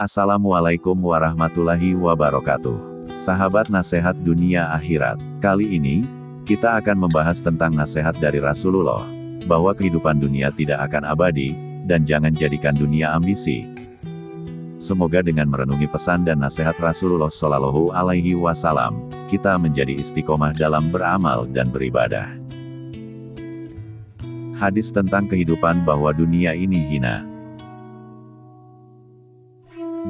Assalamualaikum warahmatullahi wabarakatuh. Sahabat nasihat dunia akhirat. Kali ini, kita akan membahas tentang nasihat dari Rasulullah, bahwa kehidupan dunia tidak akan abadi, dan jangan jadikan dunia ambisi. Semoga dengan merenungi pesan dan nasihat Rasulullah Shallallahu Alaihi Wasallam, kita menjadi istiqomah dalam beramal dan beribadah. Hadis tentang kehidupan bahwa dunia ini hina.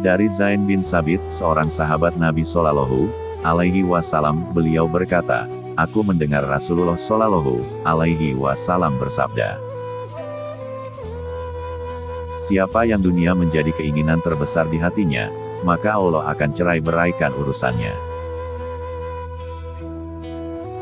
Dari Zain bin Sabit, seorang sahabat Nabi Shallallahu Alaihi Wasallam, beliau berkata, aku mendengar Rasulullah Shallallahu Alaihi Wasallam bersabda, siapa yang dunia menjadi keinginan terbesar di hatinya, maka Allah akan cerai beraikan urusannya.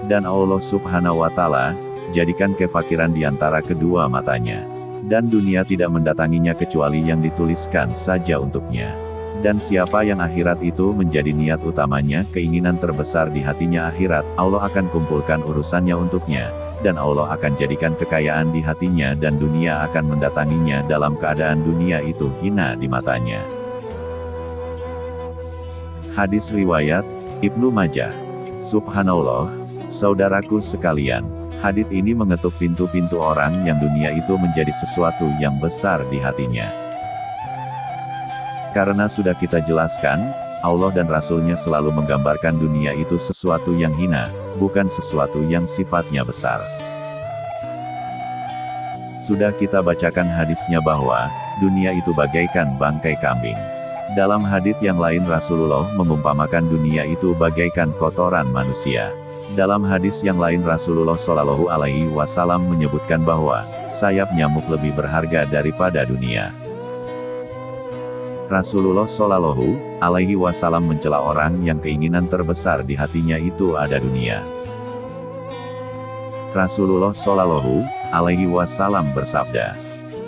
Dan Allah Subhanahu wa Ta'ala jadikan kefakiran di antara kedua matanya, dan dunia tidak mendatanginya kecuali yang dituliskan saja untuknya. Dan siapa yang akhirat itu menjadi niat utamanya, keinginan terbesar di hatinya akhirat, Allah akan kumpulkan urusannya untuknya, dan Allah akan jadikan kekayaan di hatinya dan dunia akan mendatanginya dalam keadaan dunia itu hina di matanya. Hadis riwayat Ibnu Majah. Subhanallah, saudaraku sekalian, hadits ini mengetuk pintu-pintu orang yang dunia itu menjadi sesuatu yang besar di hatinya. Karena sudah kita jelaskan, Allah dan Rasul-Nya selalu menggambarkan dunia itu sesuatu yang hina, bukan sesuatu yang sifatnya besar. Sudah kita bacakan hadisnya bahwa, dunia itu bagaikan bangkai kambing. Dalam hadits yang lain Rasulullah mengumpamakan dunia itu bagaikan kotoran manusia. Dalam hadis yang lain Rasulullah Shallallahu Alaihi Wasallam menyebutkan bahwa, sayap nyamuk lebih berharga daripada dunia. Rasulullah Shallallahu Alaihi Wasallam mencela orang yang keinginan terbesar di hatinya itu ada dunia. Rasulullah Shallallahu Alaihi Wasallam bersabda,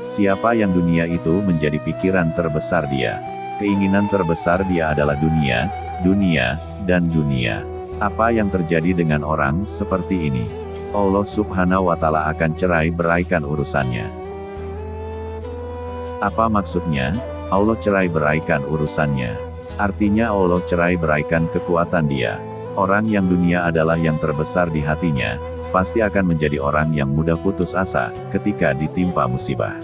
siapa yang dunia itu menjadi pikiran terbesar dia, keinginan terbesar dia adalah dunia, dunia, dan dunia. Apa yang terjadi dengan orang seperti ini? Allah Subhanahu wa Ta'ala akan cerai beraikan urusannya. Apa maksudnya? Allah cerai beraikan urusannya. Artinya Allah cerai beraikan kekuatan dia. Orang yang dunia adalah yang terbesar di hatinya, pasti akan menjadi orang yang mudah putus asa, ketika ditimpa musibah.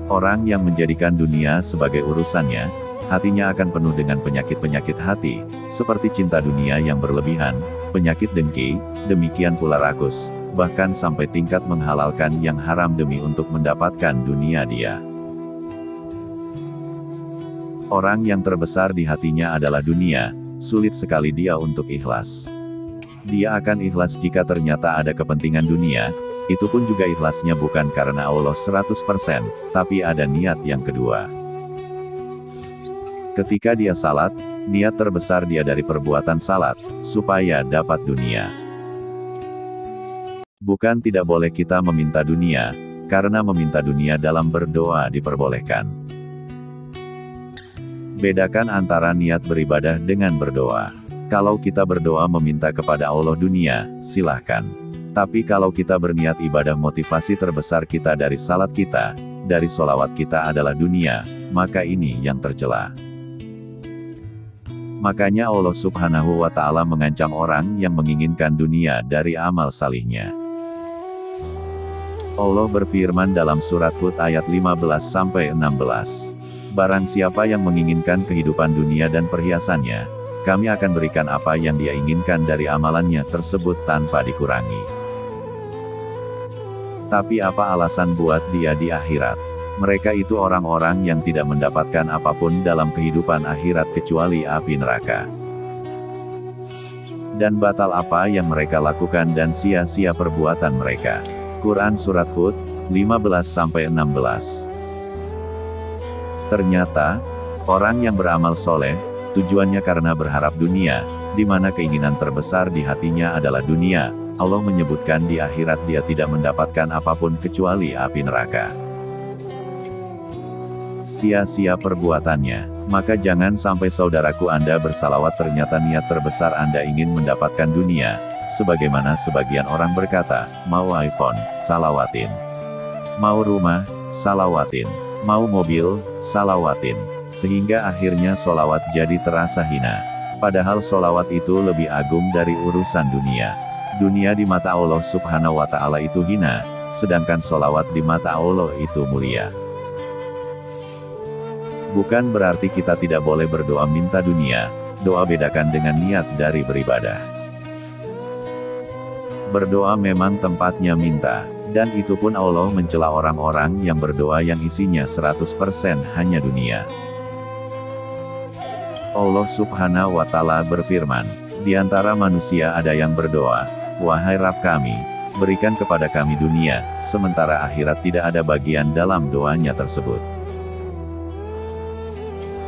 Orang yang menjadikan dunia sebagai urusannya, hatinya akan penuh dengan penyakit-penyakit hati, seperti cinta dunia yang berlebihan, penyakit dengki, demikian pula rakus, bahkan sampai tingkat menghalalkan yang haram demi untuk mendapatkan dunia dia. Orang yang terbesar di hatinya adalah dunia, sulit sekali dia untuk ikhlas. Dia akan ikhlas jika ternyata ada kepentingan dunia, itu pun juga ikhlasnya bukan karena Allah 100%, tapi ada niat yang kedua. Ketika dia salat, niat terbesar dia dari perbuatan salat, supaya dapat dunia. Bukan tidak boleh kita meminta dunia, karena meminta dunia dalam berdoa diperbolehkan. Bedakan antara niat beribadah dengan berdoa. Kalau kita berdoa meminta kepada Allah dunia, silahkan. Tapi kalau kita berniat ibadah motivasi terbesar kita dari salat kita, dari sholawat kita adalah dunia, maka ini yang tercela. Makanya Allah Subhanahu wa Ta'ala mengancam orang yang menginginkan dunia dari amal salihnya. Allah berfirman dalam surat Hud ayat 15-16. Barang siapa yang menginginkan kehidupan dunia dan perhiasannya, kami akan berikan apa yang dia inginkan dari amalannya tersebut tanpa dikurangi. Tapi apa alasan buat dia di akhirat? Mereka itu orang-orang yang tidak mendapatkan apapun dalam kehidupan akhirat kecuali api neraka. Dan batal apa yang mereka lakukan dan sia-sia perbuatan mereka. Quran Surat Hud, 15-16. Ternyata, orang yang beramal soleh, tujuannya karena berharap dunia, di mana keinginan terbesar di hatinya adalah dunia, Allah menyebutkan di akhirat dia tidak mendapatkan apapun kecuali api neraka. Sia-sia perbuatannya, maka jangan sampai saudaraku Anda bersalawat ternyata niat terbesar Anda ingin mendapatkan dunia, sebagaimana sebagian orang berkata, mau iPhone, salawatin. Mau rumah, salawatin. Mau mobil, salawatin. Sehingga akhirnya solawat jadi terasa hina. Padahal solawat itu lebih agung dari urusan dunia. Dunia di mata Allah Subhanahu wa Ta'ala itu hina, sedangkan solawat di mata Allah itu mulia. Bukan berarti kita tidak boleh berdoa minta dunia, doa bedakan dengan niat dari beribadah. Berdoa memang tempatnya minta, dan itu pun Allah mencela orang-orang yang berdoa yang isinya 100% hanya dunia. Allah Subhanahu wa Ta'ala berfirman, di antara manusia ada yang berdoa, wahai Rabb kami, berikan kepada kami dunia, sementara akhirat tidak ada bagian dalam doanya tersebut.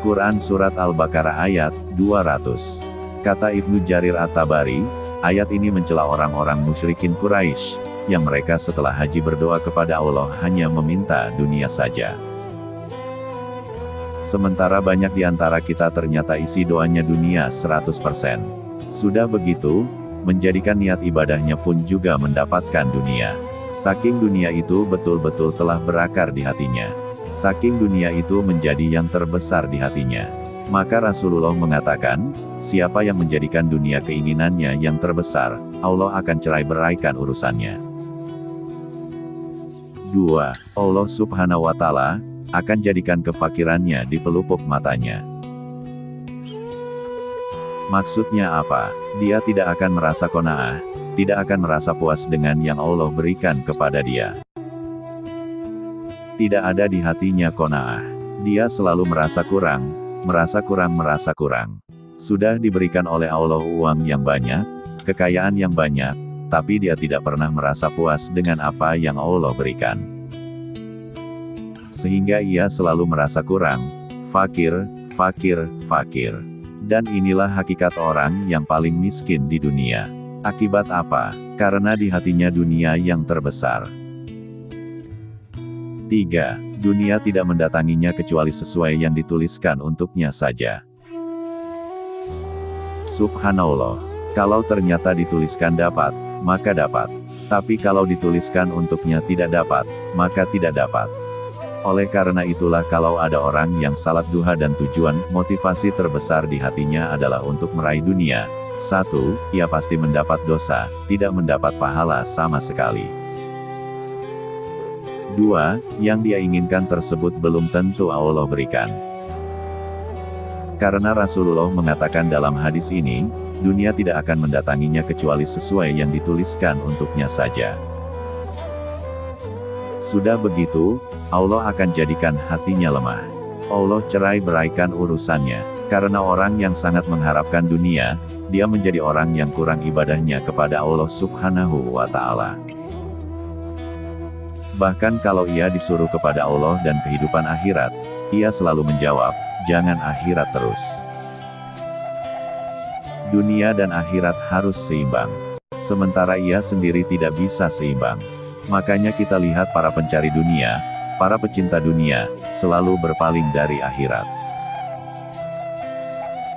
Quran Surat Al-Baqarah ayat 200. Kata Ibnu Jarir At-Tabari, ayat ini mencela orang-orang musyrikin Quraisy, yang mereka setelah haji berdoa kepada Allah hanya meminta dunia saja. Sementara banyak di antara kita ternyata isi doanya dunia 100%. Sudah begitu, menjadikan niat ibadahnya pun juga mendapatkan dunia. Saking dunia itu betul-betul telah berakar di hatinya. Saking dunia itu menjadi yang terbesar di hatinya. Maka Rasulullah mengatakan, siapa yang menjadikan dunia keinginannya yang terbesar, Allah akan cerai beraikan urusannya. 2. Allah Subhanahu wa Ta'ala akan jadikan kefakirannya di pelupuk matanya. Maksudnya apa? Dia tidak akan merasa qanaah, tidak akan merasa puas dengan yang Allah berikan kepada dia. Tidak ada di hatinya qanaah. Dia selalu merasa kurang, merasa kurang. Sudah diberikan oleh Allah uang yang banyak, kekayaan yang banyak, tapi dia tidak pernah merasa puas dengan apa yang Allah berikan. Sehingga ia selalu merasa kurang, fakir. Dan inilah hakikat orang yang paling miskin di dunia. Akibat apa? Karena di hatinya dunia yang terbesar. 3. Dunia tidak mendatanginya kecuali sesuai yang dituliskan untuknya saja. Subhanallah. Kalau ternyata dituliskan dapat, maka dapat. Tapi kalau dituliskan untuknya tidak dapat, maka tidak dapat. Oleh karena itulah kalau ada orang yang salat duha dan tujuan, motivasi terbesar di hatinya adalah untuk meraih dunia. 1. Ia pasti mendapat dosa, tidak mendapat pahala sama sekali. 2. Yang dia inginkan tersebut belum tentu Allah berikan. Karena Rasulullah mengatakan dalam hadis ini, dunia tidak akan mendatanginya kecuali sesuai yang dituliskan untuknya saja. Sudah begitu, Allah akan jadikan hatinya lemah. Allah cerai beraikan urusannya. Karena orang yang sangat mengharapkan dunia, dia menjadi orang yang kurang ibadahnya kepada Allah Subhanahu wa Ta'ala. Bahkan kalau ia disuruh kepada Allah dan kehidupan akhirat, ia selalu menjawab, jangan akhirat terus. Dunia dan akhirat harus seimbang. Sementara ia sendiri tidak bisa seimbang. Makanya kita lihat para pencari dunia, para pecinta dunia, selalu berpaling dari akhirat.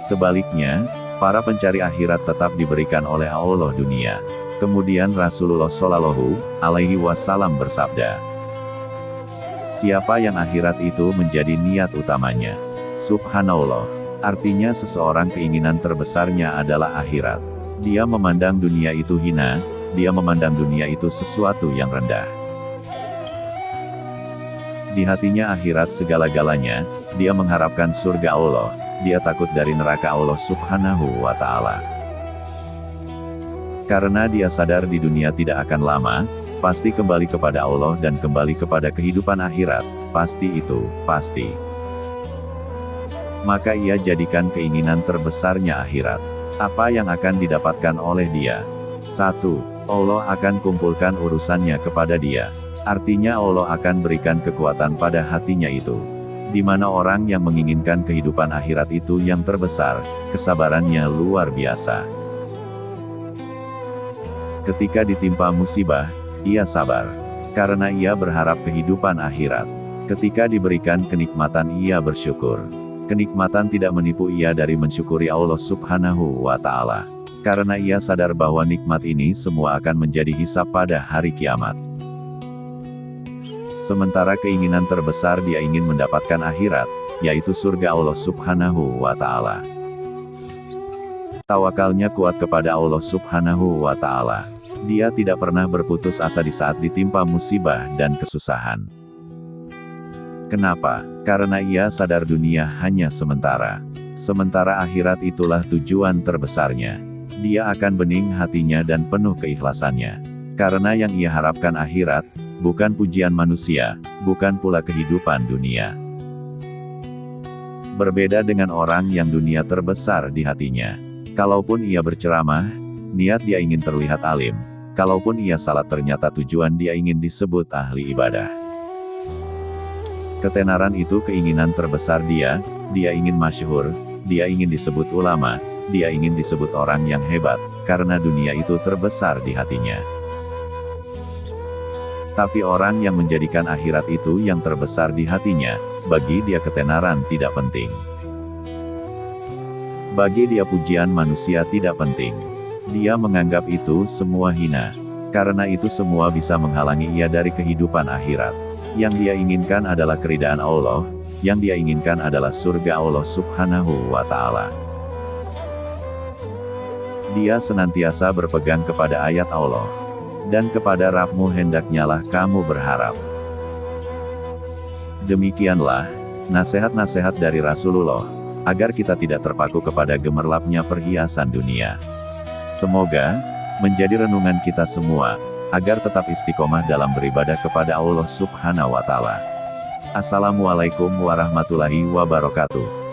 Sebaliknya, para pencari akhirat tetap diberikan oleh Allah dunia. Kemudian Rasulullah Shallallahu Alaihi Wasallam bersabda, siapa yang akhirat itu menjadi niat utamanya. Subhanallah. Artinya seseorang keinginan terbesarnya adalah akhirat. Dia memandang dunia itu hina, dia memandang dunia itu sesuatu yang rendah. Di hatinya akhirat segala-galanya, dia mengharapkan surga Allah, dia takut dari neraka Allah Subhanahu wa Ta'ala. Karena dia sadar di dunia tidak akan lama, pasti kembali kepada Allah dan kembali kepada kehidupan akhirat, pasti itu, pasti. Maka ia jadikan keinginan terbesarnya akhirat. Apa yang akan didapatkan oleh dia? 1. Allah akan kumpulkan urusannya kepada dia. Artinya Allah akan berikan kekuatan pada hatinya itu. Di mana orang yang menginginkan kehidupan akhirat itu yang terbesar, kesabarannya luar biasa. Ketika ditimpa musibah, ia sabar. Karena ia berharap kehidupan akhirat. Ketika diberikan kenikmatan ia bersyukur. Kenikmatan tidak menipu ia dari mensyukuri Allah Subhanahu wa Ta'ala. Karena ia sadar bahwa nikmat ini semua akan menjadi hisab pada hari kiamat. Sementara keinginan terbesar dia ingin mendapatkan akhirat, yaitu surga Allah Subhanahu wa Ta'ala. Tawakalnya kuat kepada Allah Subhanahu wa Ta'ala. Dia tidak pernah berputus asa di saat ditimpa musibah dan kesusahan. Kenapa? Karena ia sadar dunia hanya sementara. Sementara akhirat itulah tujuan terbesarnya. Dia akan bening hatinya dan penuh keikhlasannya. Karena yang ia harapkan akhirat, bukan pujian manusia, bukan pula kehidupan dunia. Berbeda dengan orang yang dunia terbesar di hatinya. Kalaupun ia berceramah, niat dia ingin terlihat alim. Kalaupun ia salah ternyata tujuan dia ingin disebut ahli ibadah. Ketenaran itu keinginan terbesar dia ingin masyhur, dia ingin disebut ulama, dia ingin disebut orang yang hebat, karena dunia itu terbesar di hatinya. Tapi orang yang menjadikan akhirat itu yang terbesar di hatinya, bagi dia ketenaran tidak penting. Bagi dia pujian manusia tidak penting. Dia menganggap itu semua hina. Karena itu semua bisa menghalangi ia dari kehidupan akhirat. Yang dia inginkan adalah keridaan Allah, yang dia inginkan adalah surga Allah Subhanahu wa Ta'ala. Dia senantiasa berpegang kepada ayat Allah. Dan kepada Rabb-Mu hendaknyalah kamu berharap. Demikianlah nasihat-nasihat dari Rasulullah, agar kita tidak terpaku kepada gemerlapnya perhiasan dunia. Semoga menjadi renungan kita semua, agar tetap istiqomah dalam beribadah kepada Allah Subhanahu wa Ta'ala. Assalamualaikum warahmatullahi wabarakatuh.